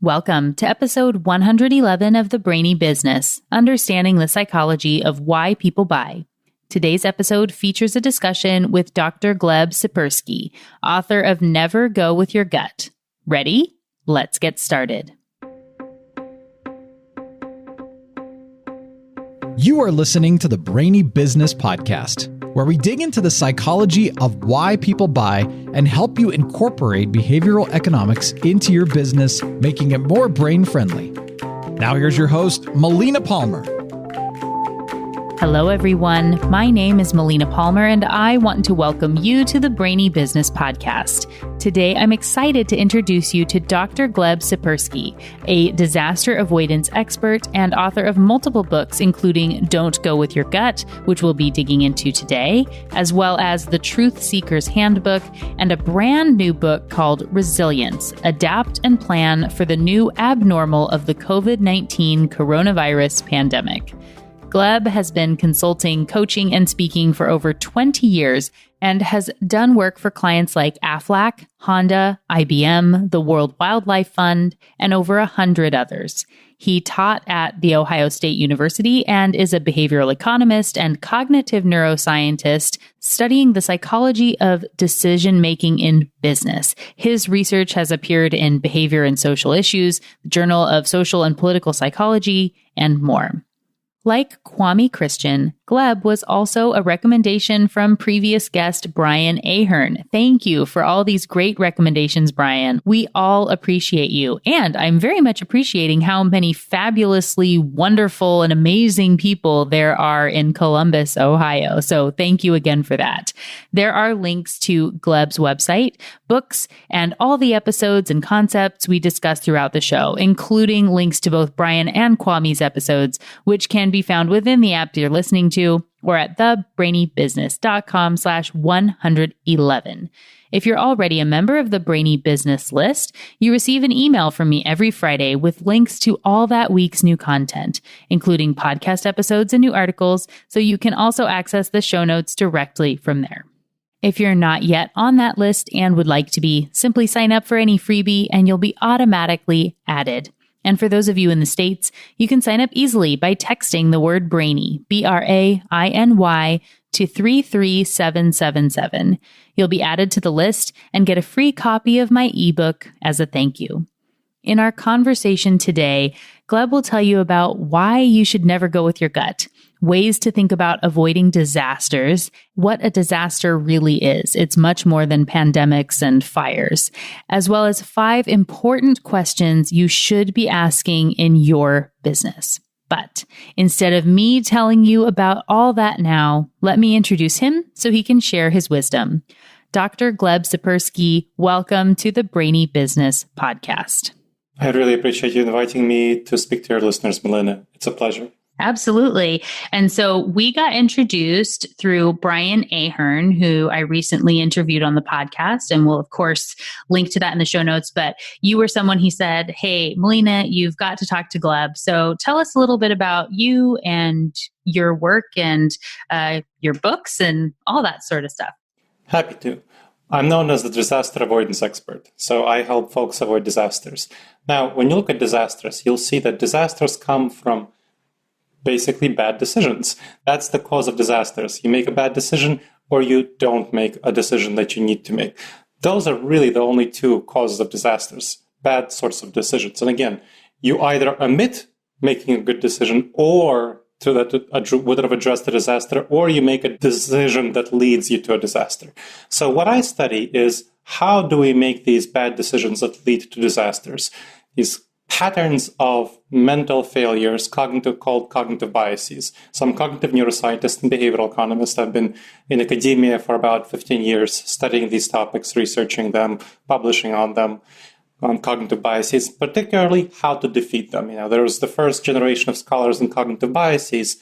Welcome to episode 111 of the Brainy Business, Understanding the Psychology of Why People Buy. Today's episode features a discussion with Dr. Gleb Tsipursky, author of Never Go With Your Gut. Ready? Let's get started. You are listening to the Brainy Business Podcast, where we dig into the psychology of why people buy and help you incorporate behavioral economics into your business, making it more brain-friendly. Now here's your host, Melina Palmer. Hello, everyone. My name is Melina Palmer, and I want to welcome you to the Brainy Business Podcast. Today, I'm excited to introduce you to Dr. Gleb Tsipursky, a disaster avoidance expert and author of multiple books, including Don't Go With Your Gut, which we'll be digging into today, as well as the Truth Seekers Handbook and a brand new book called Resilience, Adapt and Plan for the New Abnormal of the COVID-19 Coronavirus Pandemic. Gleb has been consulting, coaching, and speaking for over 20 years and has done work for clients like Aflac, Honda, IBM, the World Wildlife Fund, and over 100 others. He taught at The Ohio State University and is a behavioral economist and cognitive neuroscientist studying the psychology of decision-making in business. His research has appeared in Behavior and Social Issues, the Journal of Social and Political Psychology, and more. Like Kwame Christian, Gleb was also a recommendation from previous guest Brian Ahern. Thank you for all these great recommendations, Brian. We all appreciate you. And I'm very much appreciating how many fabulously wonderful and amazing people there are in Columbus, Ohio. So thank you again for that. There are links to Gleb's website, books, and all the episodes and concepts we discussed throughout the show, including links to both Brian and Kwame's episodes, which can be found within the app you're listening to or at thebrainybusiness.com/111. If you're already a member of the Brainy Business list, you receive an email from me every Friday with links to all that week's new content, including podcast episodes and new articles, so you can also access the show notes directly from there. If you're not yet on that list and would like to be, simply sign up for any freebie and you'll be automatically added. And for those of you in the States, you can sign up easily by texting the word Brainy, BRAINY, to 33777. You'll be added to the list and get a free copy of my ebook as a thank you. In our conversation today, Gleb will tell you about why you should never go with your gut, ways to think about avoiding disasters, what a disaster really is. It's much more than pandemics and fires, as well as 5 important questions you should be asking in your business. But instead of me telling you about all that now, let me introduce him so he can share his wisdom. Dr. Gleb Tsipursky, welcome to the Brainy Business Podcast. I really appreciate you inviting me to speak to your listeners, Melina. It's a pleasure. Absolutely. And so we got introduced through Brian Ahern, who I recently interviewed on the podcast, and we'll, of course, link to that in the show notes. But you were someone he said, hey, Melina, you've got to talk to Gleb. So tell us a little bit about you and your work and your books and all that sort of stuff. Happy to. I'm known as the disaster avoidance expert, so I help folks avoid disasters. Now, when you look at disasters, you'll see that disasters come from basically bad decisions. That's the cause of disasters. You make a bad decision or you don't make a decision that you need to make. Those are really the only 2 causes of disasters, bad sorts of decisions. And again, you either omit making a good decision or that would have addressed the disaster, or you make a decision that leads you to a disaster. So what I study is how do we make these bad decisions that lead to disasters? These patterns of mental failures, called cognitive biases. So I'm a cognitive neuroscientist and behavioral economist. I've been in academia for about 15 years, studying these topics, researching them, publishing on them, on cognitive biases, particularly how to defeat them. There was the first generation of scholars in cognitive biases,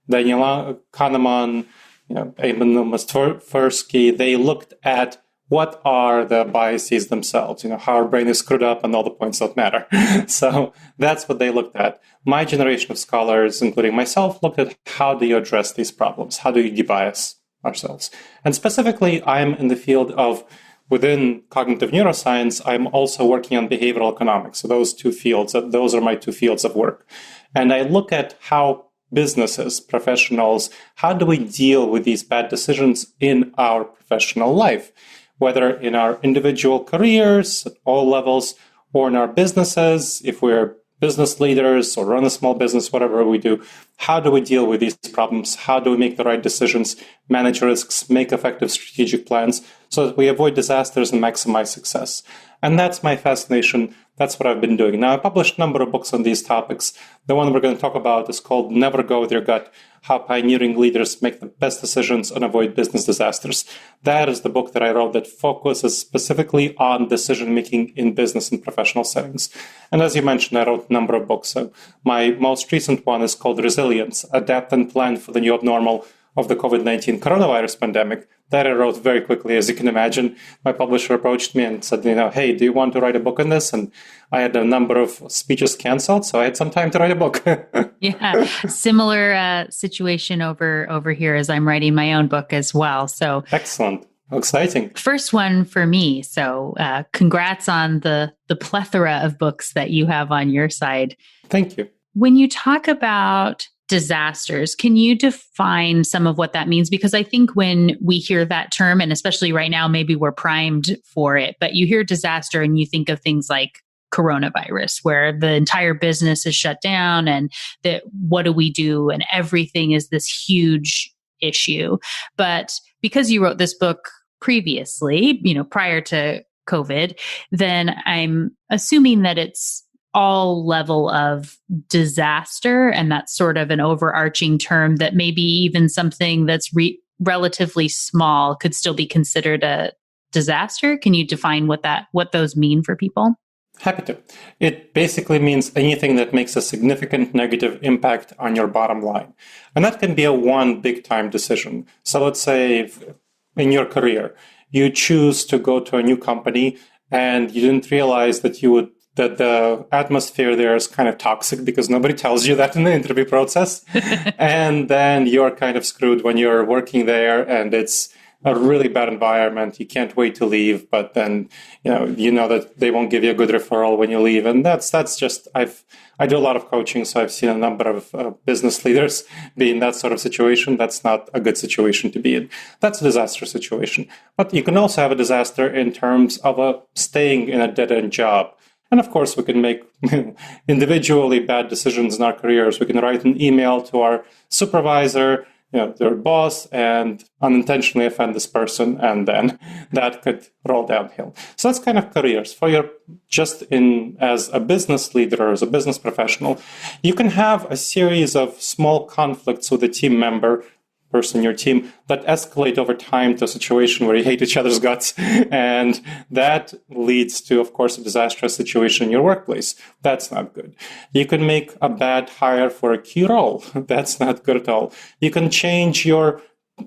Daniel Kahneman, economist Tsipursky. They looked at what are the biases themselves, how our brain is screwed up and all the points don't matter. So that's what they looked at. My generation of scholars, including myself, looked at how do you address these problems? How do you debias ourselves? And specifically, I'm in the field of within cognitive neuroscience, I'm also working on behavioral economics. So those are my two fields of work. And I look at how businesses, professionals, how do we deal with these bad decisions in our professional life, whether in our individual careers at all levels or in our businesses, if we're business leaders or run a small business, whatever we do, how do we deal with these problems? How do we make the right decisions, manage risks, make effective strategic plans so that we avoid disasters and maximize success? And that's my fascination. That's what I've been doing. Now, I published a number of books on these topics. The one we're going to talk about is called Never Go With Your Gut, How Pioneering Leaders Make the Best Decisions and Avoid Business Disasters. That is the book that I wrote that focuses specifically on decision-making in business and professional settings. And as you mentioned, I wrote a number of books. So my most recent one is called Resilience, Adapt and Plan for the New Abnormal of the COVID-19 coronavirus pandemic. That I wrote very quickly, as you can imagine. My publisher approached me and said, hey, do you want to write a book on this? And I had a number of speeches canceled, so I had some time to write a book. Yeah, similar situation over here as I'm writing my own book as well. So excellent. Exciting. First one for me. So congrats on the plethora of books that you have on your side. Thank you. When you talk about disasters, can you define some of what that means? Because I think when we hear that term, and especially right now, maybe we're primed for it, but you hear disaster and you think of things like coronavirus, where the entire business is shut down and that what do we do? And everything is this huge issue. But because you wrote this book previously, prior to COVID, then I'm assuming that it's all level of disaster. And that's sort of an overarching term that maybe even something that's relatively small could still be considered a disaster. Can you define what those mean for people? Happy to. It basically means anything that makes a significant negative impact on your bottom line. And that can be a one big time decision. So let's say in your career, you choose to go to a new company and you didn't realize that the atmosphere there is kind of toxic because nobody tells you that in the interview process. And then you're kind of screwed when you're working there and it's a really bad environment. You can't wait to leave, but then, you know that they won't give you a good referral when you leave. And that's just, I do a lot of coaching, so I've seen a number of business leaders be in that sort of situation. That's not a good situation to be in. That's a disaster situation. But you can also have a disaster in terms of staying in a dead-end job. And of course, we can make individually bad decisions in our careers. We can write an email to our supervisor, their boss, and unintentionally offend this person, and then that could roll downhill. So that's kind of careers. As a business leader or as a business professional, you can have a series of small conflicts with a team member, person in your team, that escalate over time to a situation where you hate each other's guts. And that leads to, of course, a disastrous situation in your workplace. That's not good. You can make a bad hire for a key role. That's not good at all. You can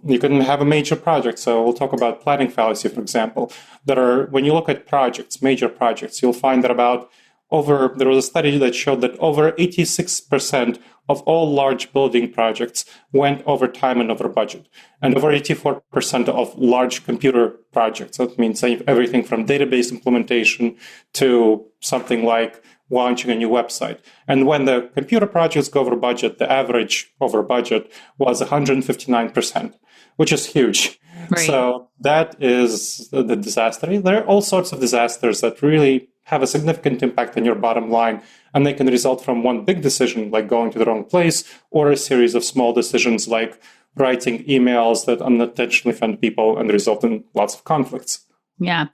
you can have a major project. So we'll talk about planning fallacy, for example. When you look at projects, major projects, you'll find that there was a study that showed that over 86% of all large building projects went over time and over budget. And over 84% of large computer projects, that means everything from database implementation to something like launching a new website. And when the computer projects go over budget, the average over budget was 159%, which is huge. Right. So that is the disaster. There are all sorts of disasters that really have a significant impact on your bottom line, and they can result from one big decision like going to the wrong place, or a series of small decisions like writing emails that unintentionally offend people and result in lots of conflicts. Yeah.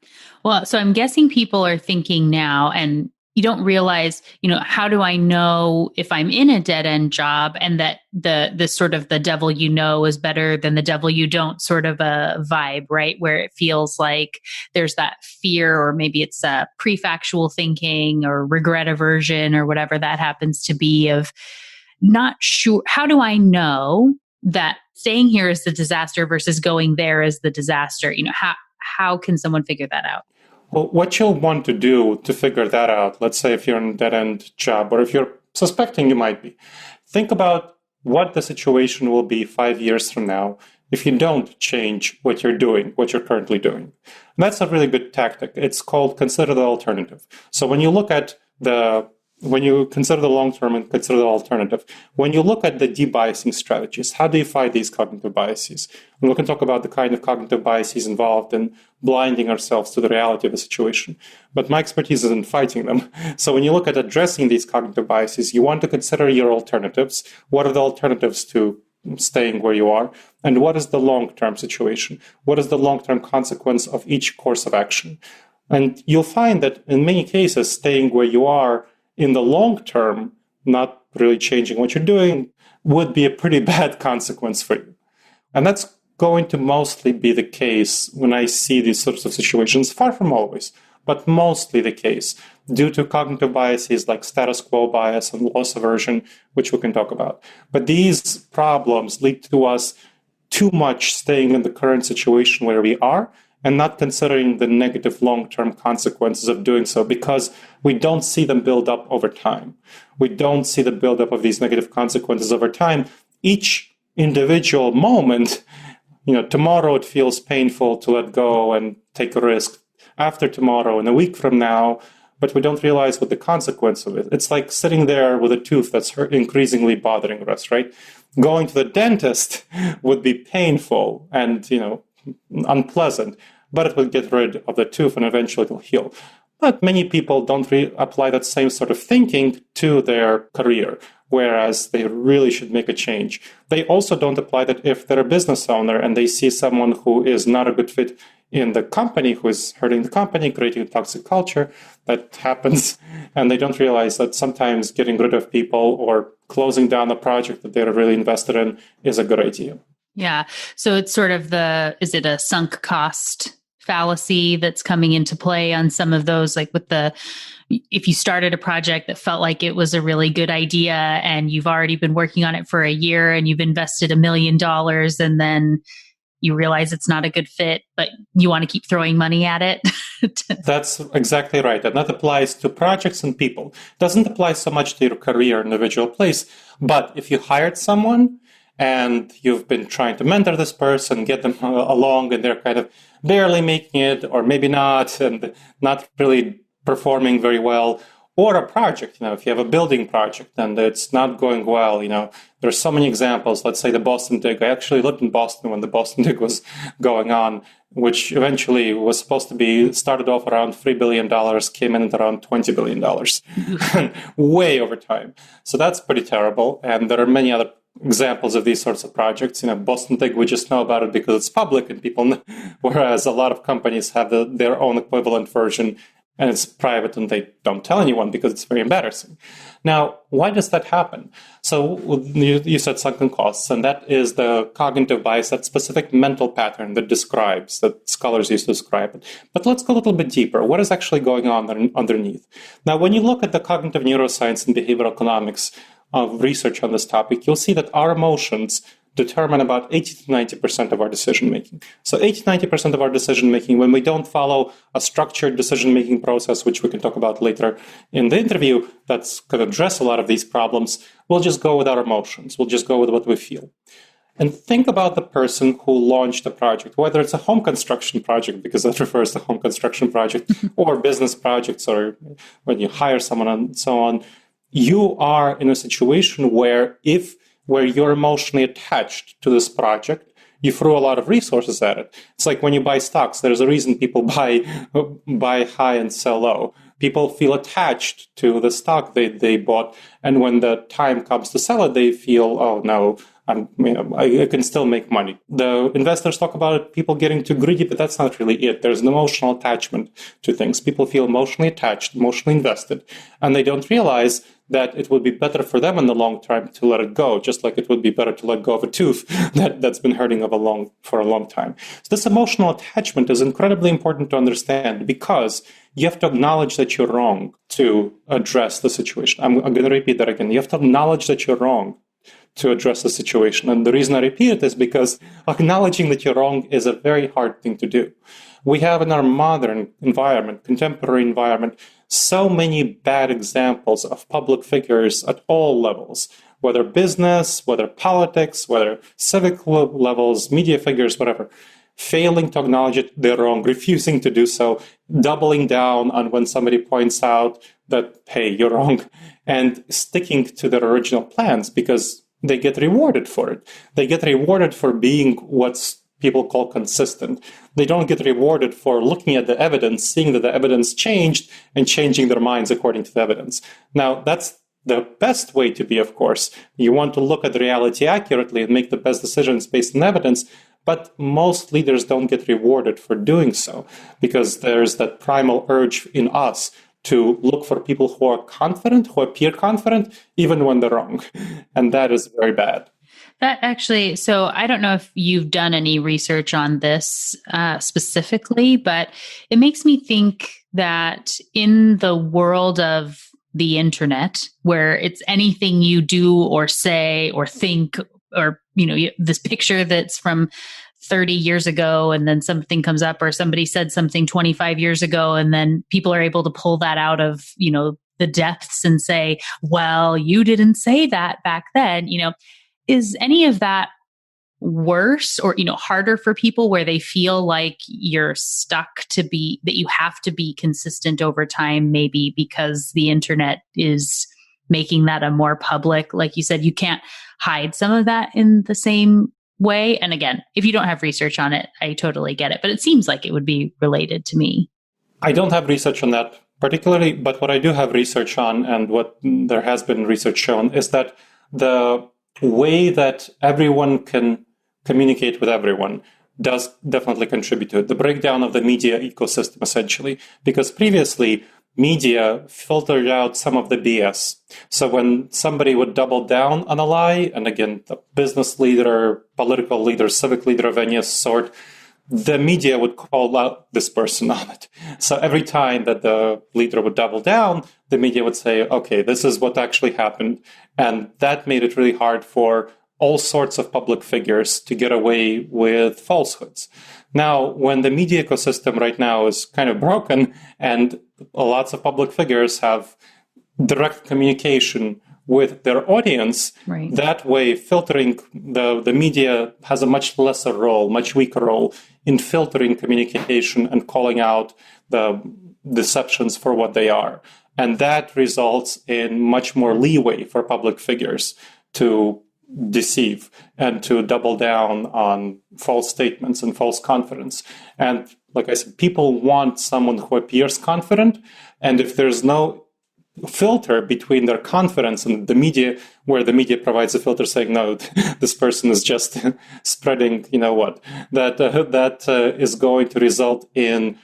Well, so I'm guessing people are thinking now, and you don't realize, how do I know if I'm in a dead end job, and that the sort of the devil is better than the devil you don't sort of a vibe, right? Where it feels like there's that fear, or maybe it's a prefactual thinking or regret aversion or whatever that happens to be, of not sure. How do I know that staying here is the disaster versus going there is the disaster? How can someone figure that out? Well, what you'll want to do to figure that out, let's say if you're in a dead-end job, or if you're suspecting you might be, think about what the situation will be 5 years from now if you don't change what you're doing, what you're currently doing. And that's a really good tactic. It's called consider the alternative. So when you look at when you consider the long term and consider the alternative, when you look at the debiasing strategies, how do you fight these cognitive biases? And we can talk about the kind of cognitive biases involved in blinding ourselves to the reality of the situation. But my expertise is in fighting them. So when you look at addressing these cognitive biases, you want to consider your alternatives. What are the alternatives to staying where you are? And what is the long-term situation? What is the long-term consequence of each course of action? And you'll find that in many cases, staying where you are in the long term, not really changing what you're doing, would be a pretty bad consequence for you. And that's going to mostly be the case when I see these sorts of situations, far from always, but mostly the case, due to cognitive biases like status quo bias and loss aversion, which we can talk about. But these problems lead to us too much staying in the current situation where we are and not considering the negative long-term consequences of doing so, because we don't see them build up over time. We don't see the buildup of these negative consequences over time. Each individual moment, tomorrow it feels painful to let go and take a risk. After tomorrow and a week from now, but we don't realize what the consequence of it. It's like sitting there with a tooth that's increasingly bothering us, right? Going to the dentist would be painful and, unpleasant, but it will get rid of the tooth and eventually it'll heal. But many people don't apply that same sort of thinking to their career, whereas they really should make a change. They also don't apply that if they're a business owner and they see someone who is not a good fit in the company, who is hurting the company, creating a toxic culture. That happens. And they don't realize that sometimes getting rid of people or closing down a project that they're really invested in is a good idea. Yeah. So it's sort of is it a sunk cost fallacy that's coming into play on some of those, like if you started a project that felt like it was a really good idea and you've already been working on it for a year and you've invested $1 million and then you realize it's not a good fit, but you want to keep throwing money at it. That's exactly right. And that applies to projects and people. It doesn't apply so much to your career, individual place. But if you hired someone and you've been trying to mentor this person, get them along, and they're kind of barely making it, or maybe not, and not really performing very well, or a project, if you have a building project and it's not going well, there's so many examples. Let's say the Boston Dig. I actually lived in Boston when the Boston Dig was going on, which eventually was supposed to be started off around $3 billion, came in at around $20 billion, way over time. So that's pretty terrible. And there are many other examples of these sorts of projects. Boston Dig, we just know about it because it's public and people know, whereas a lot of companies have their own equivalent version and it's private and they don't tell anyone because it's very embarrassing. Now, why does that happen? So you said sunken costs, and that is the cognitive bias, that specific mental pattern that scholars use to describe it. But let's go a little bit deeper. What is actually going on underneath? Now, when you look at the cognitive neuroscience and behavioral economics of research on this topic, you'll see that our emotions determine about 80 to 90% of our decision-making. So 80 to 90% of our decision-making, when we don't follow a structured decision-making process, which we can talk about later in the interview, that's going to address a lot of these problems, we'll just go with our emotions. We'll just go with what we feel. And think about the person who launched a project, whether it's a home construction project, because that refers to home construction project, or business projects, or when you hire someone and so on. You are in a situation where you're emotionally attached to this project, you throw a lot of resources at it. It's like when you buy stocks, there's a reason people buy high and sell low. People feel attached to the stock they bought, and when the time comes to sell it, they feel, oh no, I can still make money. The investors talk about it, people getting too greedy, but that's not really it. There's an emotional attachment to things. People feel emotionally attached, emotionally invested, and they don't realize that it would be better for them in the long term to let it go, just like it would be better to let go of a tooth that's been hurting for a long time. So this emotional attachment is incredibly important to understand, because you have to acknowledge that you're wrong to address the situation. I'm going to repeat that again. You have to acknowledge that you're wrong to address the situation. And the reason I repeat it is because acknowledging that you're wrong is a very hard thing to do. We have in our modern environment, contemporary environment, so many bad examples of public figures at all levels whether business, whether politics, whether civic levels, media figures, whatever, failing to acknowledge it, they're wrong, refusing to do so, doubling down on when somebody points out that, hey, you're wrong, and sticking to their original plans because they get rewarded for it. They get rewarded for being what's people call consistent. They don't get rewarded for looking at the evidence, seeing that the evidence changed, and changing their minds according to the evidence. Now, that's the best way to be, of course. You want to look at the reality accurately and make the best decisions based on evidence, but most leaders don't get rewarded for doing so because there's that primal urge in us to look for people who are confident, who appear confident, even when they're wrong. And that is very bad. That actually, so I don't know if you've done any research on this specifically, but it makes me think that in the world of the internet, where it's anything you do or say or think, or, this picture that's from 30 years ago, and then something comes up, or somebody said something 25 years ago, and then people are able to pull that out of, the depths and say, well, you didn't say that back then. Is any of that worse or, harder for people where they feel like you're stuck that you have to be consistent over time, maybe because the internet is making that a more public, like you said, you can't hide some of that in the same way. And again, if you don't have research on it, I totally get it, but it seems like it would be related to me. I don't have research on that particularly, but what I do have research on, and what there has been research shown, is that the way that everyone can communicate with everyone does definitely contribute to it. The breakdown of the media ecosystem, essentially, because previously media filtered out some of the BS. So when somebody would double down on a lie, and again, the business leader, political leader, civic leader of any sort, the media would call out this person on it. So every time that the leader would double down, the media would say, okay, this is what actually happened. And that made it really hard for all sorts of public figures to get away with falsehoods. Now, when the media ecosystem right now is kind of broken and lots of public figures have direct communication with their audience, right, that way filtering the media has a much lesser role, much weaker role in filtering communication and calling out the deceptions for what they are. And that results in much more leeway for public figures to deceive and to double down on false statements and false confidence. And like I said, people want someone who appears confident. And if there's no filter between their confidence and the media, where the media provides a filter saying, no, this person is just spreading, that is going to result in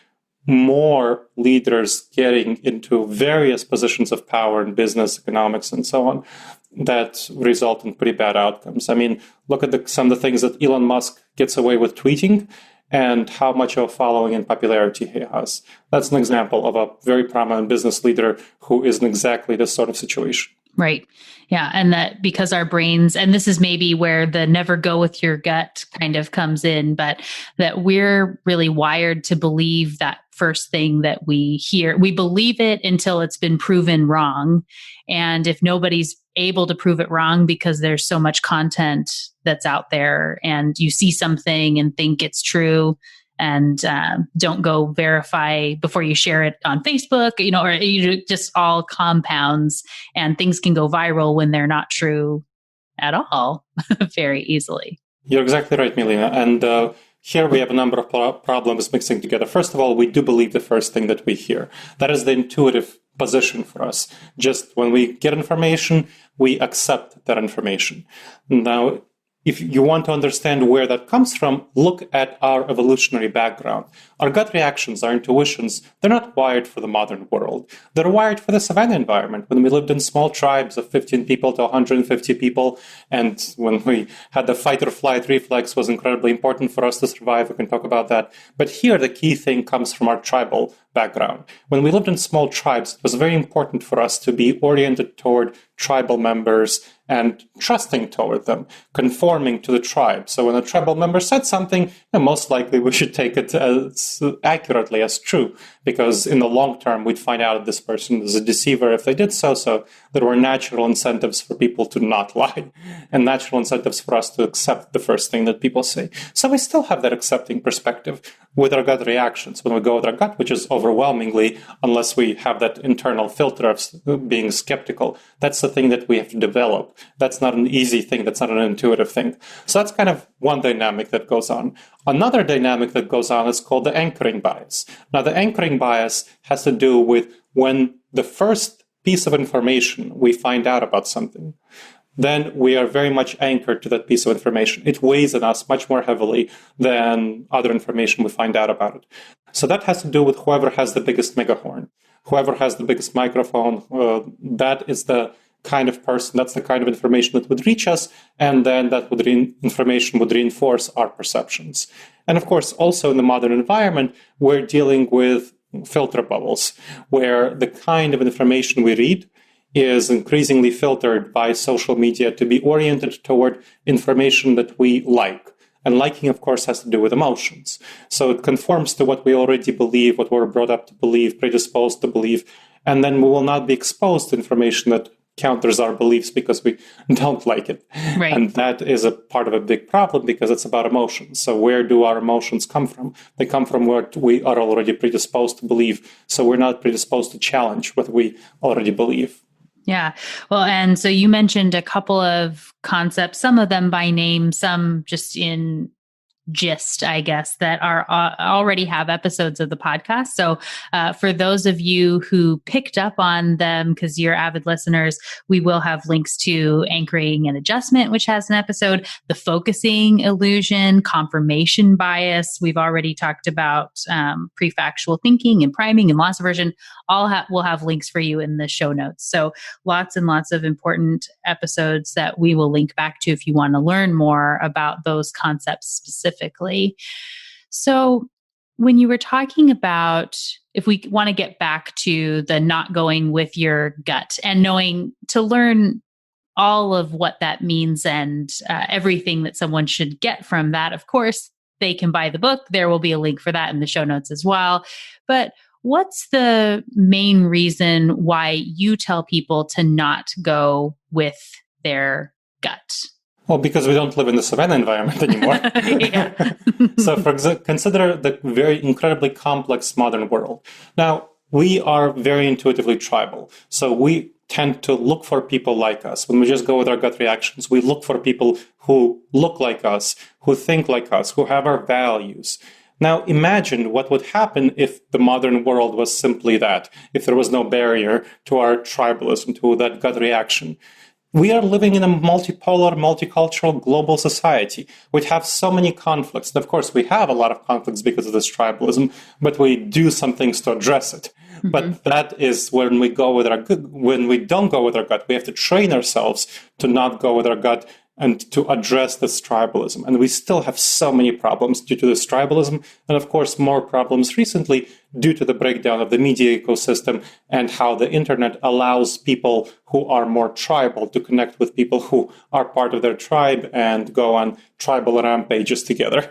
more leaders getting into various positions of power in business, economics, and so on, that result in pretty bad outcomes. I mean, look at some of the things that Elon Musk gets away with tweeting and how much of a following and popularity he has. That's an example of a very prominent business leader who is in exactly this sort of situation. Right. Yeah. And that because our brains, and this is maybe where the never go with your gut kind of comes in, but that we're really wired to believe that first thing that we hear. We believe it until it's been proven wrong. And if nobody's able to prove it wrong because there's so much content that's out there and you see something and think it's true, and don't go verify before you share it on Facebook, or just all compounds, and things can go viral when they're not true at all very easily. You're exactly right, Milena. And here we have a number of problems mixing together. First of all, we do believe the first thing that we hear. That is the intuitive position for us. Just when we get information, we accept that information. Now, if you want to understand where that comes from, look at our evolutionary background. Our gut reactions, our intuitions, they're not wired for the modern world. They're wired for the savanna environment, when we lived in small tribes of 15 people to 150 people, and when we had the fight or flight reflex was incredibly important for us to survive. We can talk about that. But here, the key thing comes from our tribal background. When we lived in small tribes, it was very important for us to be oriented toward tribal members and trusting toward them, conforming to the tribe. So when a tribal member said something, most likely we should take it as accurately as true, because in the long term, we'd find out that this person is a deceiver if they did so. So there were natural incentives for people to not lie and natural incentives for us to accept the first thing that people say. So we still have that accepting perspective with our gut reactions. When we go with our gut, which is overwhelmingly, unless we have that internal filter of being skeptical, that's the thing that we have to develop. That's not an easy thing. That's not an intuitive thing. So that's kind of one dynamic that goes on. Another dynamic that goes on is called the anchoring bias. Now, the anchoring bias has to do with when the first piece of information we find out about something, then we are very much anchored to that piece of information. It weighs on us much more heavily than other information we find out about it. So that has to do with whoever has the biggest megahorn, whoever has the biggest microphone. That is the kind of person, that's the kind of information that would reach us, and then that information would reinforce our perceptions. And of course, also in the modern environment, we're dealing with filter bubbles, where the kind of information we read is increasingly filtered by social media to be oriented toward information that we like. And liking, of course, has to do with emotions. So it conforms to what we already believe, what we're brought up to believe, predisposed to believe, and then we will not be exposed to information that counters our beliefs because we don't like it. Right. And that is a part of a big problem because it's about emotions. So where do our emotions come from? They come from what we are already predisposed to believe. So we're not predisposed to challenge what we already believe. Yeah. Well, and so you mentioned a couple of concepts, some of them by name, some just in gist, I guess, that are already have episodes of the podcast. So for those of you who picked up on them, because you're avid listeners, we will have links to anchoring and adjustment, which has an episode, the focusing illusion, confirmation bias. We've already talked about prefactual thinking and priming and loss aversion. We'll have links for you in the show notes. So lots and lots of important episodes that we will link back to if you want to learn more about those concepts specifically. So when you were talking about, if we want to get back to the not going with your gut and knowing to learn all of what that means and everything that someone should get from that, of course, they can buy the book. There will be a link for that in the show notes as well. But what's the main reason why you tell people to not go with their gut? Well, because we don't live in the savannah environment anymore. So for example, consider the very incredibly complex modern world. Now, we are very intuitively tribal. So we tend to look for people like us. When we just go with our gut reactions, we look for people who look like us, who think like us, who have our values. Now, imagine what would happen if the modern world was simply that, if there was no barrier to our tribalism, to that gut reaction. We are living in a multipolar, multicultural, global society. We have so many conflicts. And of course, we have a lot of conflicts because of this tribalism, but we do some things to address it. Mm-hmm. But that is when we go with our gut. When we don't go with our gut, we have to train ourselves to not go with our gut and to address this tribalism. And we still have so many problems due to this tribalism. And of course, more problems recently due to the breakdown of the media ecosystem and how the internet allows people who are more tribal to connect with people who are part of their tribe and go on tribal rampages together.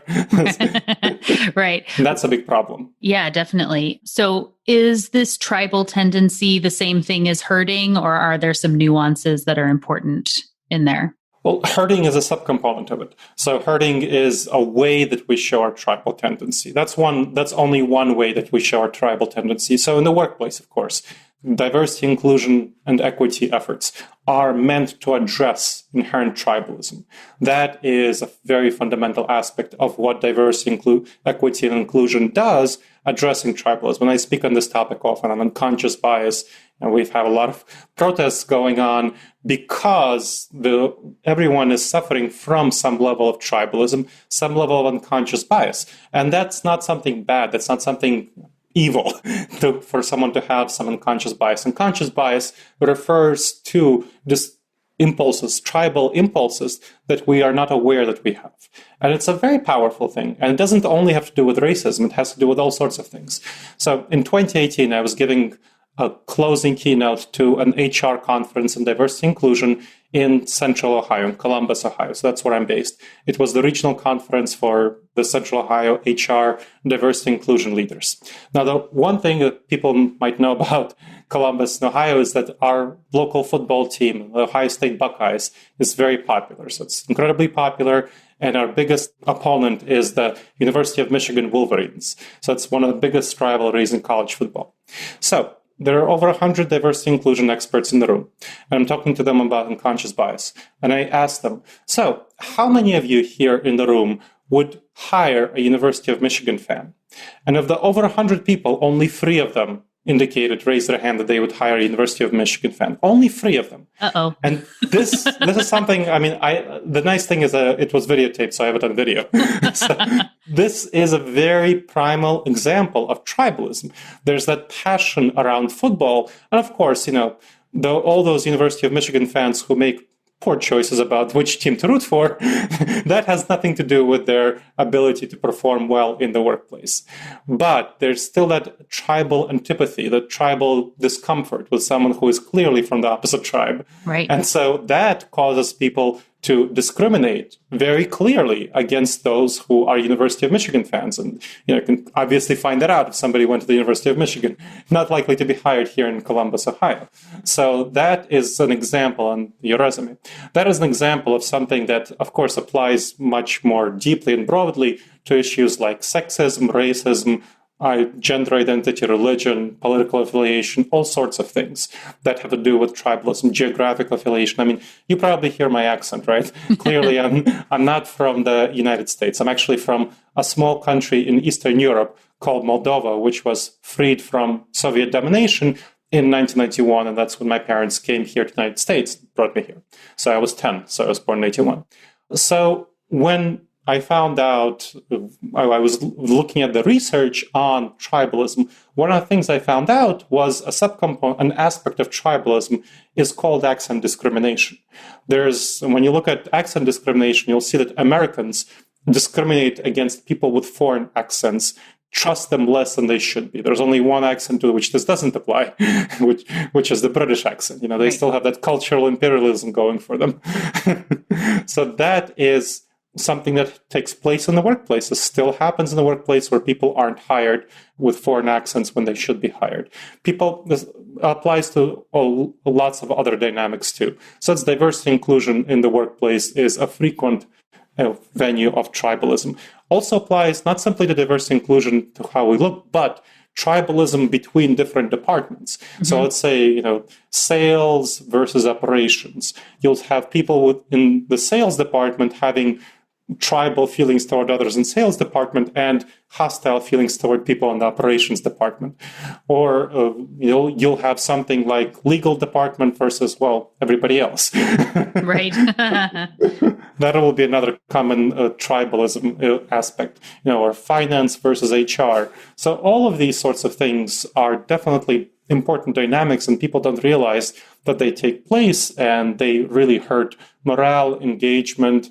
Right. And that's a big problem. Yeah, definitely. So is this tribal tendency the same thing as herding, or are there some nuances that are important in there? Well, herding is a subcomponent of it. So herding is a way that we show our tribal tendency. That's only one way that we show our tribal tendency. So in the workplace, of course, diversity, inclusion, and equity efforts are meant to address inherent tribalism. That is a very fundamental aspect of what diversity, equity, and inclusion does, addressing tribalism. When I speak on this topic often on unconscious bias, and we've had a lot of protests going on because everyone is suffering from some level of tribalism, some level of unconscious bias. And that's not something bad. That's not something evil for someone to have some unconscious bias. Unconscious bias refers to just impulses, tribal impulses that we are not aware that we have. And it's a very powerful thing. And it doesn't only have to do with racism, it has to do with all sorts of things. So in 2018, I was giving a closing keynote to an HR conference in diversity inclusion in Central Ohio, in Columbus, Ohio. So that's where I'm based. It was the regional conference for the Central Ohio HR diversity inclusion leaders. Now, the one thing that people might know about Columbus, Ohio, is that our local football team, the Ohio State Buckeyes, is very popular. So it's incredibly popular. And our biggest opponent is the University of Michigan Wolverines. So it's one of the biggest rivalries in college football. So there are over 100 diversity inclusion experts in the room, and I'm talking to them about unconscious bias. And I asked them, so how many of you here in the room would hire a University of Michigan fan? And of the over 100 people, only 3 of them raised their hand that they would hire a University of Michigan fan. Only 3 of them. Uh-oh. And this is something, I mean, the nice thing is it was videotaped, so I have it on video. So this is a very primal example of tribalism. There's that passion around football. And of course, all those University of Michigan fans who make poor choices about which team to root for, that has nothing to do with their ability to perform well in the workplace. But there's still that tribal antipathy, that tribal discomfort with someone who is clearly from the opposite tribe. Right. And so that causes people to discriminate very clearly against those who are University of Michigan fans. And you can obviously find that out if somebody went to the University of Michigan, not likely to be hired here in Columbus, Ohio. So that is an example on your resume. That is an example of something that, of course, applies much more deeply and broadly to issues like sexism, racism, gender identity, religion, political affiliation, all sorts of things that have to do with tribalism, geographic affiliation. I mean, you probably hear my accent, right? Clearly, I'm not from the United States. I'm actually from a small country in Eastern Europe called Moldova, which was freed from Soviet domination in 1991, and that's when my parents came here to the United States, brought me here. So I was 10, so I was born in 81. So when I found out, I was looking at the research on tribalism. One of the things I found out was an aspect of tribalism is called accent discrimination. When you look at accent discrimination, you'll see that Americans discriminate against people with foreign accents, trust them less than they should be. There's only one accent to which this doesn't apply, which is the British accent. They still have that cultural imperialism going for them. So that is something that takes place in the workplace. It still happens in the workplace where people aren't hired with foreign accents when they should be hired. This applies to lots of other dynamics too. So it's diversity inclusion in the workplace is a frequent venue of tribalism. Also applies not simply to diversity inclusion to how we look, but tribalism between different departments. Mm-hmm. So let's say, sales versus operations. You'll have people within the sales department having tribal feelings toward others in sales department and hostile feelings toward people in the operations department. Or you'll have something like legal department versus, everybody else. Right. That will be another common tribalism aspect, or finance versus HR. So all of these sorts of things are definitely important dynamics, and people don't realize that they take place, and they really hurt morale, engagement,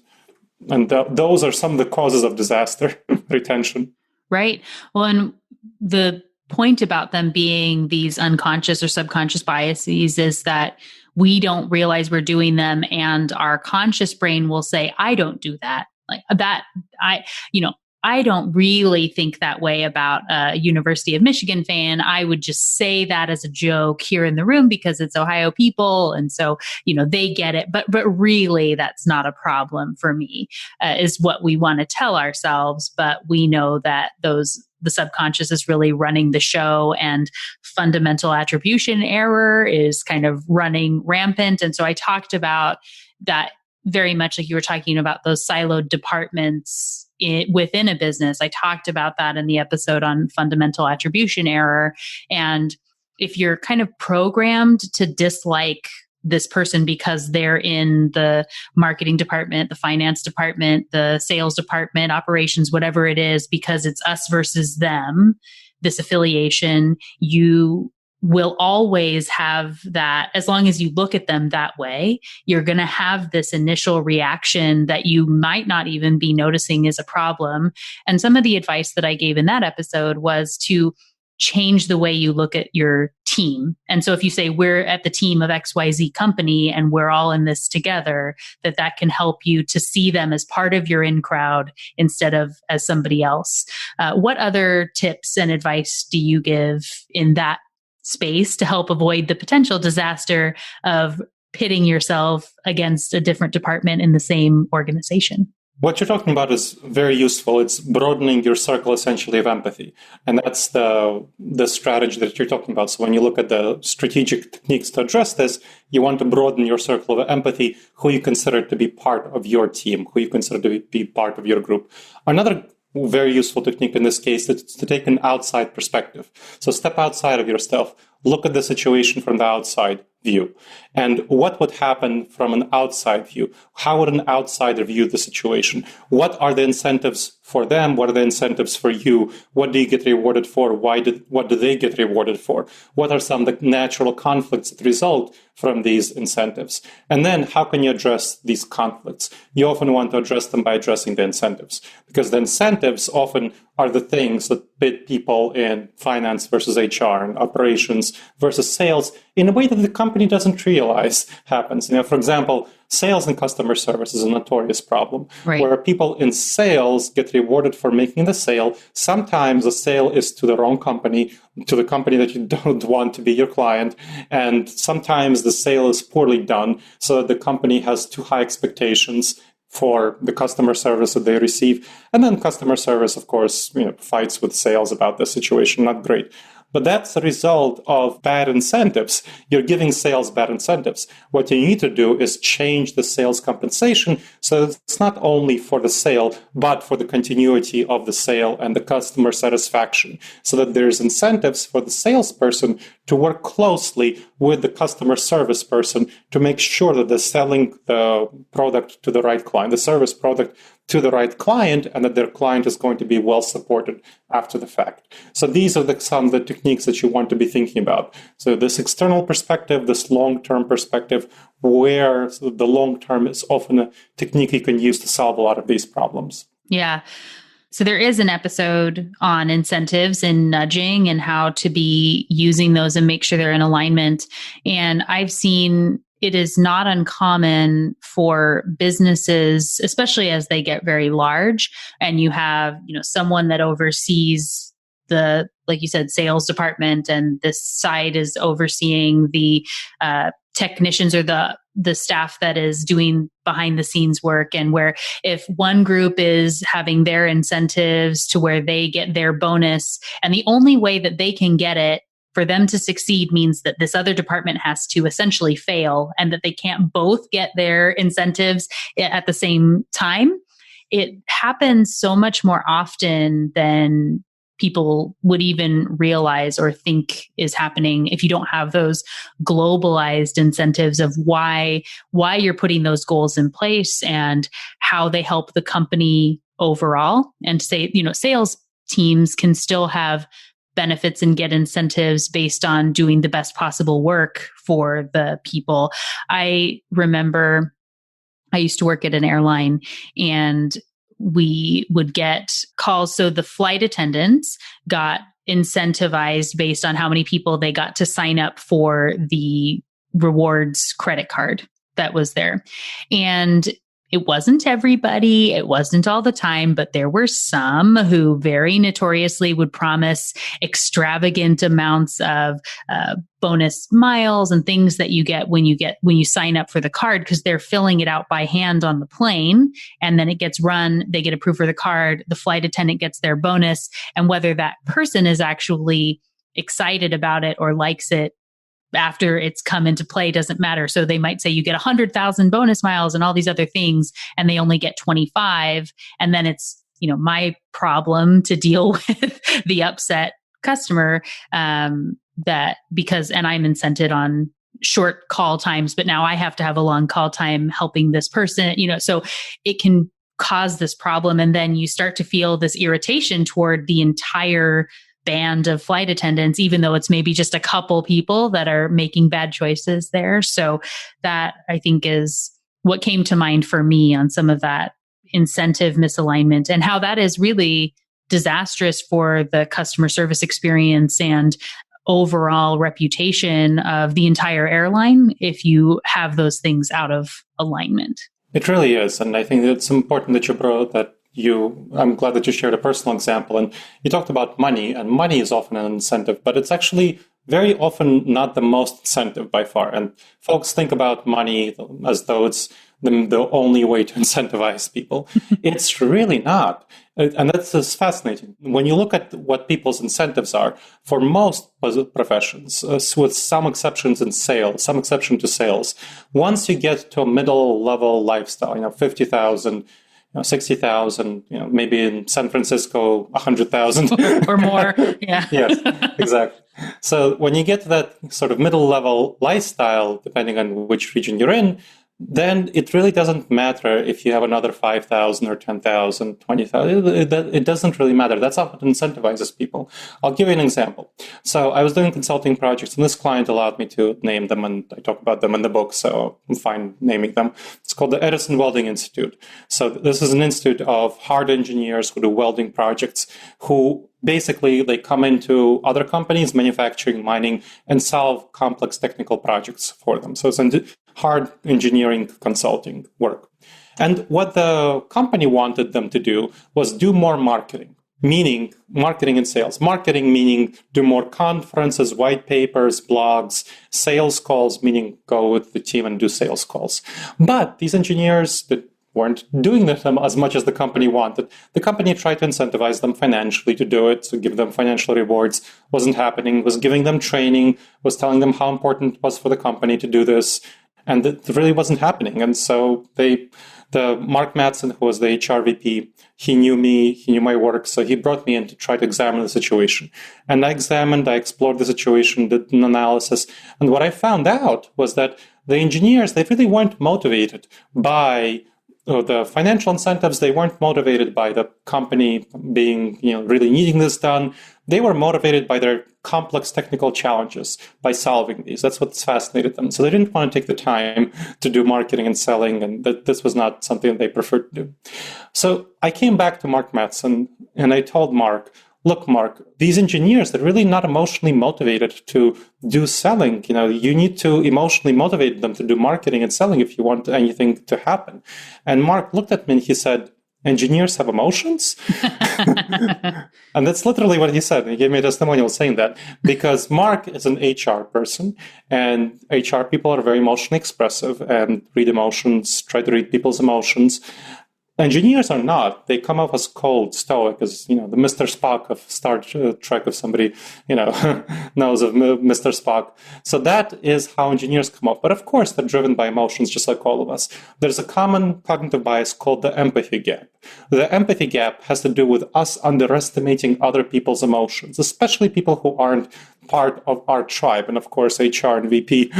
and those are some of the causes of disaster, retention. Right. Well, and the point about them being these unconscious or subconscious biases is that we don't realize we're doing them, and our conscious brain will say, I don't do that. Like that, I don't really think that way about a University of Michigan fan. I would just say that as a joke here in the room because it's Ohio people. And so, they get it. But really, that's not a problem for me, is what we want to tell ourselves. But we know that the subconscious is really running the show, and fundamental attribution error is kind of running rampant. And so I talked about that very much like you were talking about those siloed departments within a business. I talked about that in the episode on fundamental attribution error. And if you're kind of programmed to dislike this person because they're in the marketing department, the finance department, the sales department, operations, whatever it is, because it's us versus them, this affiliation, you will always have that. As long as you look at them that way, you're going to have this initial reaction that you might not even be noticing is a problem. And some of the advice that I gave in that episode was to change the way you look at your team. And so if you say we're at the team of XYZ company and we're all in this together, that can help you to see them as part of your in crowd instead of as somebody else. What other tips and advice do you give in that space to help avoid the potential disaster of pitting yourself against a different department in the same organization? What you're talking about is very useful. It's broadening your circle, essentially, of empathy. And that's the strategy that you're talking about. So when you look at the strategic techniques to address this, you want to broaden your circle of empathy, who you consider to be part of your team, who you consider to be part of your group. Another very useful technique in this case is to take an outside perspective. So step outside of yourself, look at the situation from the outside view. And what would happen from an outside view? How would an outsider view the situation? What are the incentives for them? What are the incentives for you? What do you get rewarded for? What do they get rewarded for? What are some of the natural conflicts that result from these incentives? And then how can you address these conflicts? You often want to address them by addressing the incentives, because the incentives often are the things that pit people in finance versus HR and operations versus sales in a way that the company doesn't realize happens. For example, sales and customer service is a notorious problem, right, where people in sales get rewarded for making the sale. Sometimes the sale is to the wrong company, to the company that you don't want to be your client. And sometimes the sale is poorly done, so that the company has too high expectations for the customer service that they receive. And then customer service, of course, fights with sales about the situation. Not great. But that's a result of bad incentives. You're giving sales bad incentives. What you need to do is change the sales compensation so it's not only for the sale, but for the continuity of the sale and the customer satisfaction, so that there's incentives for the salesperson to work closely with the customer service person to make sure that they're selling the product to the right client, the service product to the right client, and that their client is going to be well supported after the fact. So these are some of the techniques that you want to be thinking about. So this external perspective, this long-term perspective, where the long-term is often a technique you can use to solve a lot of these problems. Yeah. So there is an episode on incentives and nudging and how to be using those and make sure they're in alignment. And I've seen it is not uncommon for businesses, especially as they get very large, and you have, someone that oversees the, like you said, sales department, and this side is overseeing the technicians or the staff that is doing behind the scenes work. And where if one group is having their incentives to where they get their bonus, and the only way that they can get it for them to succeed means that this other department has to essentially fail, and that they can't both get their incentives at the same time. It happens so much more often than people would even realize or think is happening if you don't have those globalized incentives of why you're putting those goals in place and how they help the company overall. And say, sales teams can still have benefits and get incentives based on doing the best possible work for the people. I remember I used to work at an airline, and we would get calls. So the flight attendants got incentivized based on how many people they got to sign up for the rewards credit card that was there. And it wasn't everybody, it wasn't all the time, but there were some who very notoriously would promise extravagant amounts of bonus miles and things that you get when you sign up for the card, because they're filling it out by hand on the plane, and then it gets run, they get approved for the card, the flight attendant gets their bonus, and whether that person is actually excited about it or likes it after it's come into play doesn't matter. So they might say you get 100,000 bonus miles and all these other things, and they only get 25. And then it's, my problem to deal with the upset customer, and I'm incented on short call times, but now I have to have a long call time helping this person, so it can cause this problem. And then you start to feel this irritation toward the entire band of flight attendants, even though it's maybe just a couple people that are making bad choices there. So that, I think, is what came to mind for me on some of that incentive misalignment and how that is really disastrous for the customer service experience and overall reputation of the entire airline if you have those things out of alignment. It really is. And I think it's important that you brought that I'm glad that you shared a personal example. And you talked about money, and money is often an incentive, but it's actually very often not the most incentive by far. And folks think about money as though it's the only way to incentivize people. It's really not. And that's just fascinating. When you look at what people's incentives are, for most professions, with some exceptions in sales, some exception to sales, once you get to a middle level lifestyle, 50,000, 60,000, maybe in San Francisco, 100,000 or more. Yeah. Yes, exactly. So when you get to that sort of middle level lifestyle, depending on which region you're in, then it really doesn't matter if you have another 5,000 or 10,000, 20,000. It doesn't really matter. That's not what incentivizes people. I'll give you an example. So I was doing consulting projects, and this client allowed me to name them, and I talk about them in the book, so I'm fine naming them. It's called the Edison Welding Institute. So this is an institute of hard engineers who do welding projects, who basically they come into other companies, manufacturing, mining, and solve complex technical projects for them. So it's hard engineering consulting work. And what the company wanted them to do was do more marketing, meaning marketing and sales. Marketing meaning do more conferences, white papers, blogs, sales calls, meaning go with the team and do sales calls. But these engineers that weren't doing them as much as the company wanted. The company tried to incentivize them financially to do it, to give them financial rewards. Wasn't happening, was giving them training, was telling them how important it was for the company to do this. And it really wasn't happening. And so the Mark Madsen, who was the HR VP, he knew me, he knew my work. So he brought me in to try to examine the situation. And I explored the situation, did an analysis. And what I found out was that the engineers, they really weren't motivated by the financial incentives. They weren't motivated by the company being, really needing this done. They were motivated by their complex technical challenges, by solving these. That's what's fascinated them. So they didn't want to take the time to do marketing and selling, and that this was not something that they preferred to do. So I came back to Mark Madsen, and I told Mark, look, Mark, these engineers, they're really not emotionally motivated to do selling. You need to emotionally motivate them to do marketing and selling if you want anything to happen. And Mark looked at me and he said, engineers have emotions? And that's literally what he said. He gave me a testimonial saying that, because Mark is an HR person, and HR people are very emotionally expressive and read emotions, try to read people's emotions. Engineers are not. They come off as cold, stoic, as, the Mr. Spock of Star Trek, if somebody, knows of Mr. Spock. So that is how engineers come off. But of course, they're driven by emotions, just like all of us. There's a common cognitive bias called the empathy gap. The empathy gap has to do with us underestimating other people's emotions, especially people who aren't part of our tribe. And of course, HR and VP,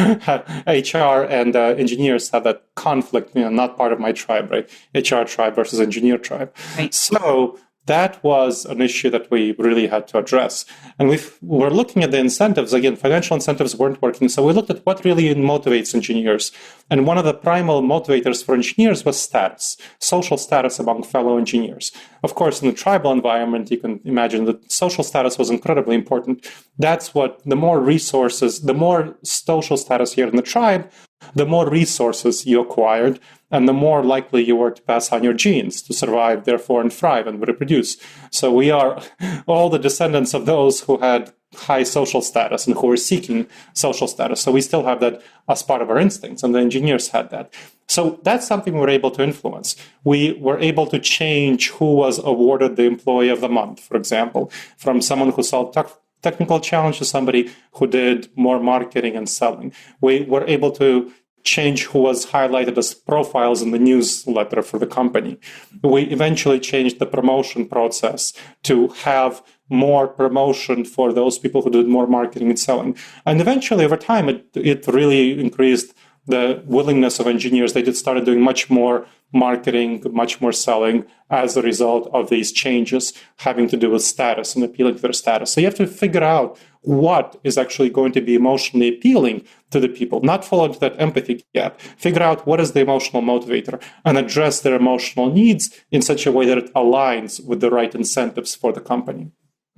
HR and engineers have that conflict, not part of my tribe, right? HR tribe versus engineer tribe. Right. So that was an issue that we really had to address. And we were looking at the incentives. Again, financial incentives weren't working. So we looked at what really motivates engineers. And one of the primal motivators for engineers was status, social status among fellow engineers. Of course, in the tribal environment, you can imagine that social status was incredibly important. That's what the more resources, the more social status here in the tribe, the more resources you acquired, and the more likely you were to pass on your genes to survive, therefore, and thrive and reproduce. So we are all the descendants of those who had high social status and who were seeking social status. So we still have that as part of our instincts, and the engineers had that. So that's something we were able to influence. We were able to change who was awarded the Employee of the Month, for example, from someone who solved technical challenge to somebody who did more marketing and selling. We were able to change who was highlighted as profiles in the newsletter for the company. We eventually changed the promotion process to have more promotion for those people who did more marketing and selling. And eventually, over time, it really increased the willingness of engineers. They started doing much more marketing, much more selling as a result of these changes having to do with status and appealing to their status. So you have to figure out what is actually going to be emotionally appealing to the people, not fall into that empathy gap. Figure out what is the emotional motivator and address their emotional needs in such a way that it aligns with the right incentives for the company.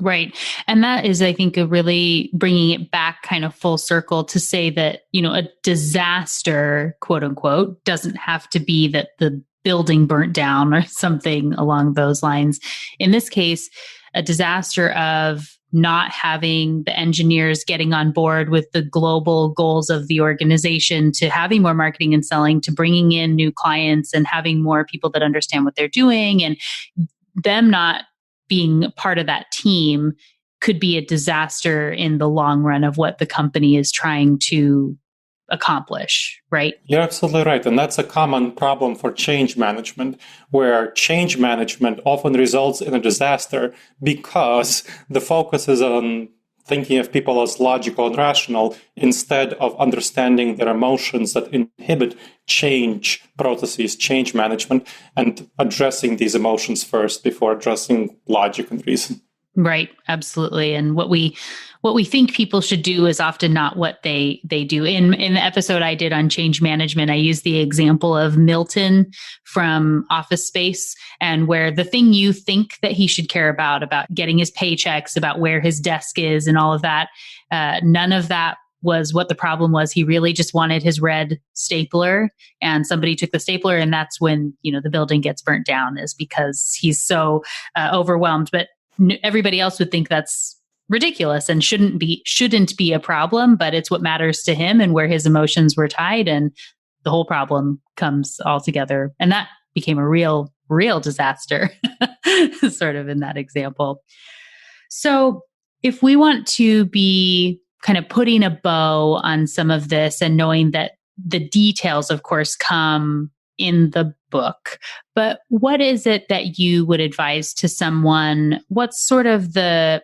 Right. And that is, I think, a really bringing it back kind of full circle to say that, a disaster, quote unquote, doesn't have to be that the building burnt down or something along those lines. In this case, a disaster of not having the engineers getting on board with the global goals of the organization, to having more marketing and selling, to bringing in new clients and having more people that understand what they're doing, and them not being part of that team could be a disaster in the long run of what the company is trying to accomplish, right? You're absolutely right. And that's a common problem for change management, where change management often results in a disaster because the focus is on thinking of people as logical and rational instead of understanding their emotions that inhibit change processes, change management, and addressing these emotions first before addressing logic and reason. Right, absolutely. And what we think people should do is often not what they do. In the episode I did on change management, I used the example of Milton from Office Space, and where the thing you think that he should care about getting his paychecks, about where his desk is and all of that, none of that was what the problem was. He really just wanted his red stapler, and somebody took the stapler, and that's when, the building gets burnt down, is because he's so overwhelmed. But everybody else would think that's ridiculous and shouldn't be a problem, but it's what matters to him and where his emotions were tied, and the whole problem comes all together. And that became a real disaster, sort of in that example. So if we want to be kind of putting a bow on some of this, and knowing that the details, of course, come in the book, but what is it that you would advise to someone? What's sort of the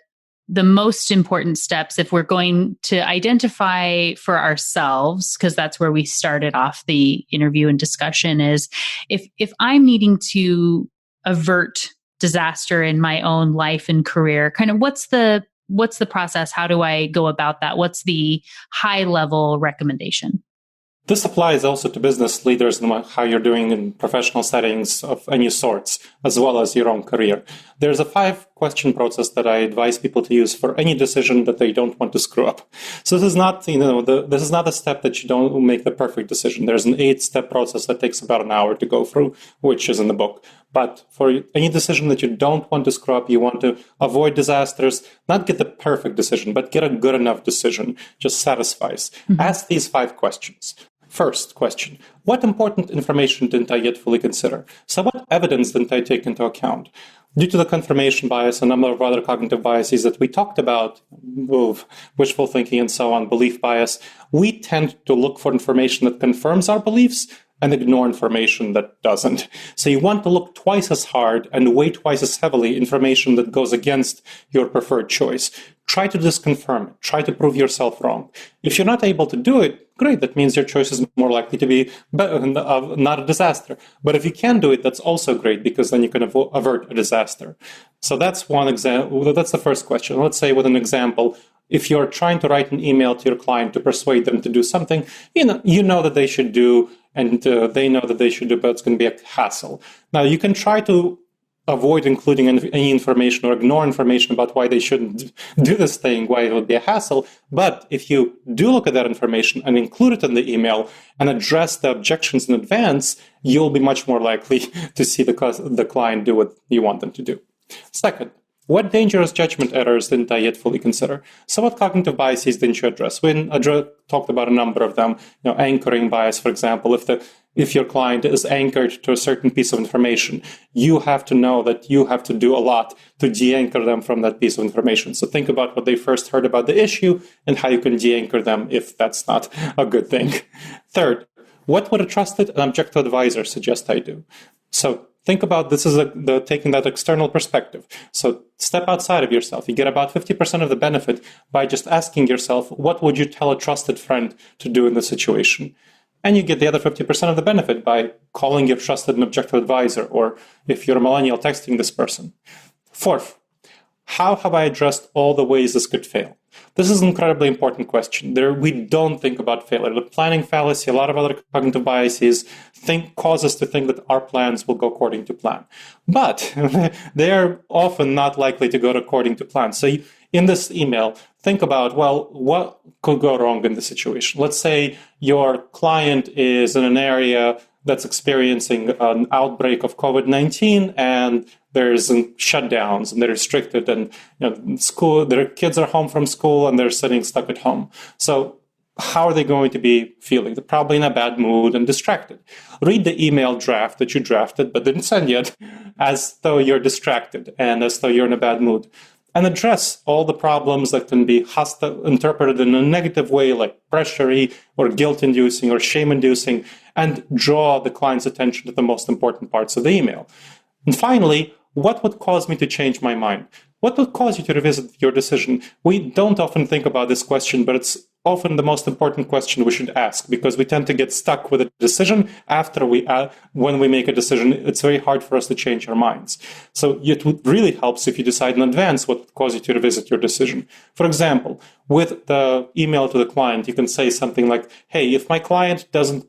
most important steps if we're going to identify for ourselves, because that's where we started off the interview and discussion, is if I'm needing to avert disaster in my own life and career, kind of what's the process? How do I go about that? What's the high level recommendation? This applies also to business leaders and how you're doing in professional settings of any sorts, as well as your own career. There's a 5-question process that I advise people to use for any decision that they don't want to screw up. So this is not, this is not a step that you don't make the perfect decision. There's an 8-step process that takes about an hour to go through, which is in the book. But for any decision that you don't want to screw up, you want to avoid disasters, not get the perfect decision, but get a good enough decision, just satisfies. Mm-hmm. Ask these 5 questions. First question, what important information didn't I yet fully consider? So what evidence didn't I take into account? Due to the confirmation bias, a number of other cognitive biases that we talked about, wishful thinking and so on, belief bias, we tend to look for information that confirms our beliefs and ignore information that doesn't. So you want to look twice as hard and weigh twice as heavily information that goes against your preferred choice. Try to disconfirm it. Try to prove yourself wrong. If you're not able to do it, great. That means your choice is more likely to be not a disaster. But if you can do it, that's also great, because then you can avert a disaster. So that's one example. That's the first question. Let's say with an example, if you're trying to write an email to your client to persuade them to do something, you know that they should do, and they know that they should do, but it's going to be a hassle. Now, you can try to avoid including any information or ignore information about why they shouldn't do this thing, why it would be a hassle. But if you do look at that information and include it in the email and address the objections in advance, you'll be much more likely to see the client do what you want them to do. Second, what dangerous judgment errors didn't I yet fully consider? So what cognitive biases didn't you address? We talked about a number of them. Anchoring bias, for example. If your client is anchored to a certain piece of information, you have to know that you have to do a lot to de-anchor them from that piece of information. So think about what they first heard about the issue and how you can de-anchor them if that's not a good thing. Third, what would a trusted and objective advisor suggest I do? So think about this as taking that external perspective. So step outside of yourself. You get about 50% of the benefit by just asking yourself, what would you tell a trusted friend to do in this situation? and you get the other 50% of the benefit by calling your trusted and objective advisor, or if you're a millennial, texting this person. Fourth, how have I addressed all the ways this could fail? This is an incredibly important question. We don't think about failure. The planning fallacy, a lot of other cognitive biases cause us to think that our plans will go according to plan. But they are often not likely to go according to plan. So in this email, think about, well, what could go wrong in this situation? Let's say your client is in an area that's experiencing an outbreak of COVID-19, and there's shutdowns and they're restricted, and their kids are home from school and they're sitting stuck at home. So how are they going to be feeling? They're probably in a bad mood and distracted. Read the email draft that you drafted but didn't send yet as though you're distracted and as though you're in a bad mood. And address all the problems that can be interpreted in a negative way, like pressury or guilt-inducing or shame-inducing, and draw the client's attention to the most important parts of the email. And finally, what would cause me to change my mind? What would cause you to revisit your decision? We don't often think about this question, but it's often the most important question we should ask, because we tend to get stuck with a decision when we make a decision. It's very hard for us to change our minds. So it would really help if you decide in advance what would cause you to revisit your decision. For example, with the email to the client, you can say something like, hey, if my client doesn't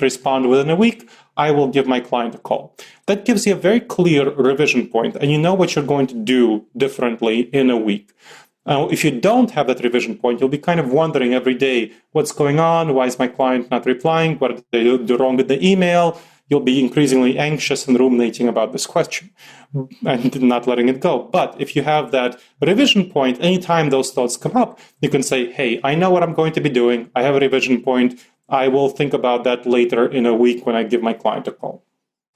respond within a week, I will give my client a call. That gives you a very clear revision point, and you know what you're going to do differently in a week. If you don't have that revision point, you'll be kind of wondering every day, what's going on? Why is my client not replying? What did they do wrong with the email? You'll be increasingly anxious and ruminating about this question and not letting it go. But if you have that revision point, anytime those thoughts come up, you can say, hey, I know what I'm going to be doing. I have a revision point. I will think about that later in a week when I give my client a call.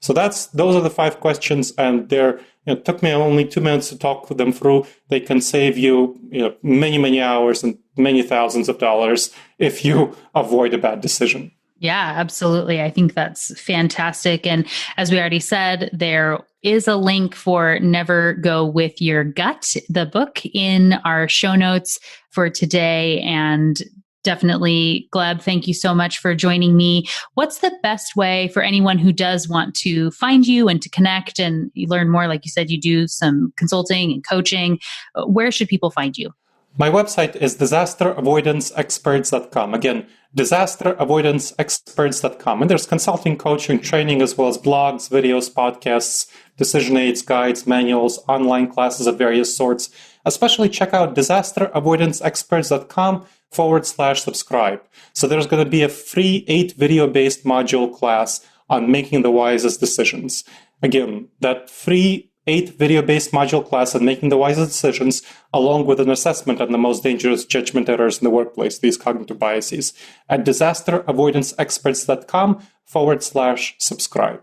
So those are the 5 questions, and it took me only 2 minutes to talk them through. They can save you, many, many hours and many thousands of dollars if you avoid a bad decision. Yeah, absolutely. I think that's fantastic. And as we already said, there is a link for Never Go With Your Gut, the book, in our show notes for today. And definitely, Gleb, thank you so much for joining me. What's the best way for anyone who does want to find you and to connect and learn more? Like you said, you do some consulting and coaching. Where should people find you? My website is disasteravoidanceexperts.com. Again, disasteravoidanceexperts.com. And there's consulting, coaching, training, as well as blogs, videos, podcasts, decision aids, guides, manuals, online classes of various sorts. Especially check out disasteravoidanceexperts.com/subscribe. So there's going to be a free 8 video-based module class on making the wisest decisions. Again, that free 8 video-based module class on making the wisest decisions, along with an assessment on the most dangerous judgment errors in the workplace, these cognitive biases, at disasteravoidanceexperts.com/subscribe.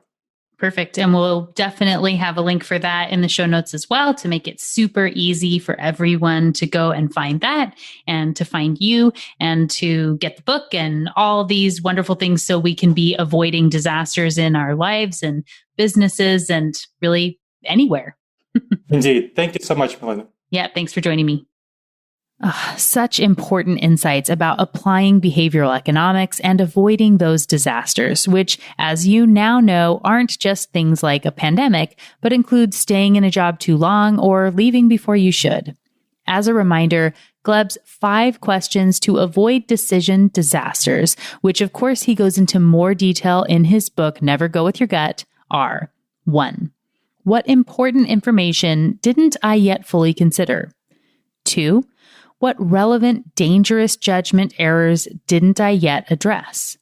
Perfect. And we'll definitely have a link for that in the show notes as well, to make it super easy for everyone to go and find that and to find you and to get the book and all these wonderful things, so we can be avoiding disasters in our lives and businesses and really anywhere. Indeed. Thank you so much, Melinda. Yeah. Thanks for joining me. Such important insights about applying behavioral economics and avoiding those disasters, which, as you now know, aren't just things like a pandemic, but include staying in a job too long or leaving before you should. As a reminder, Gleb's 5 questions to avoid decision disasters, which of course he goes into more detail in his book, Never Go With Your Gut, are: 1. What important information didn't I yet fully consider? 2. What relevant, dangerous judgment errors didn't I yet address?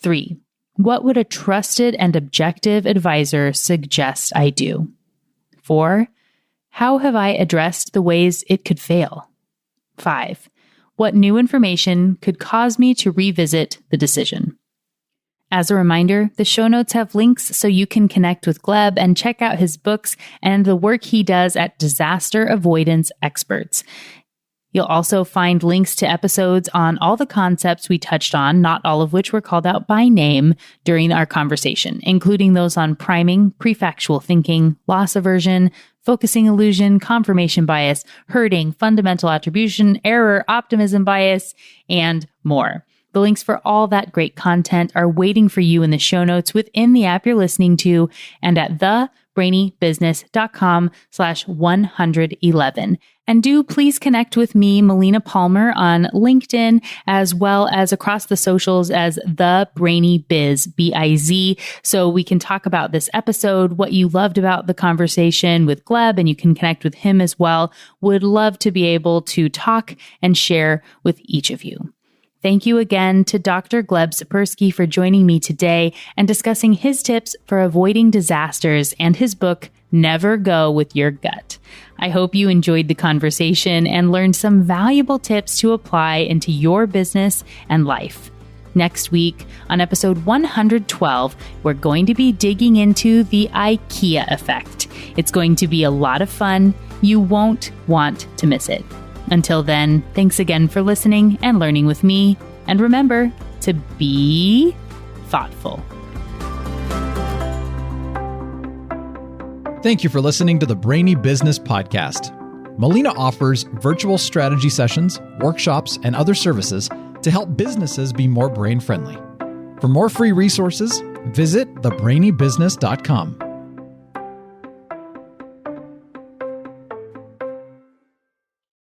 3. What would a trusted and objective advisor suggest I do? 4. How have I addressed the ways it could fail? 5. What new information could cause me to revisit the decision? As a reminder, the show notes have links so you can connect with Gleb and check out his books and the work he does at Disaster Avoidance Experts. You'll also find links to episodes on all the concepts we touched on, not all of which were called out by name during our conversation, including those on priming, prefactual thinking, loss aversion, focusing illusion, confirmation bias, herding, fundamental attribution, error, optimism bias, and more. The links for all that great content are waiting for you in the show notes within the app you're listening to and at thebrainybusiness.com/111. And do please connect with me, Melina Palmer, on LinkedIn, as well as across the socials as The Brainy Biz, B-I-Z, so we can talk about this episode, what you loved about the conversation with Gleb, and you can connect with him as well. Would love to be able to talk and share with each of you. Thank you again to Dr. Gleb Tsipursky for joining me today and discussing his tips for avoiding disasters and his book, Never Go With Your Gut. I hope you enjoyed the conversation and learned some valuable tips to apply into your business and life. Next week, on episode 112, we're going to be digging into the IKEA effect. It's going to be a lot of fun. You won't want to miss it. Until then, thanks again for listening and learning with me. And remember to be thoughtful. Thank you for listening to the Brainy Business Podcast. Melina offers virtual strategy sessions, workshops, and other services to help businesses be more brain-friendly. For more free resources, visit thebrainybusiness.com.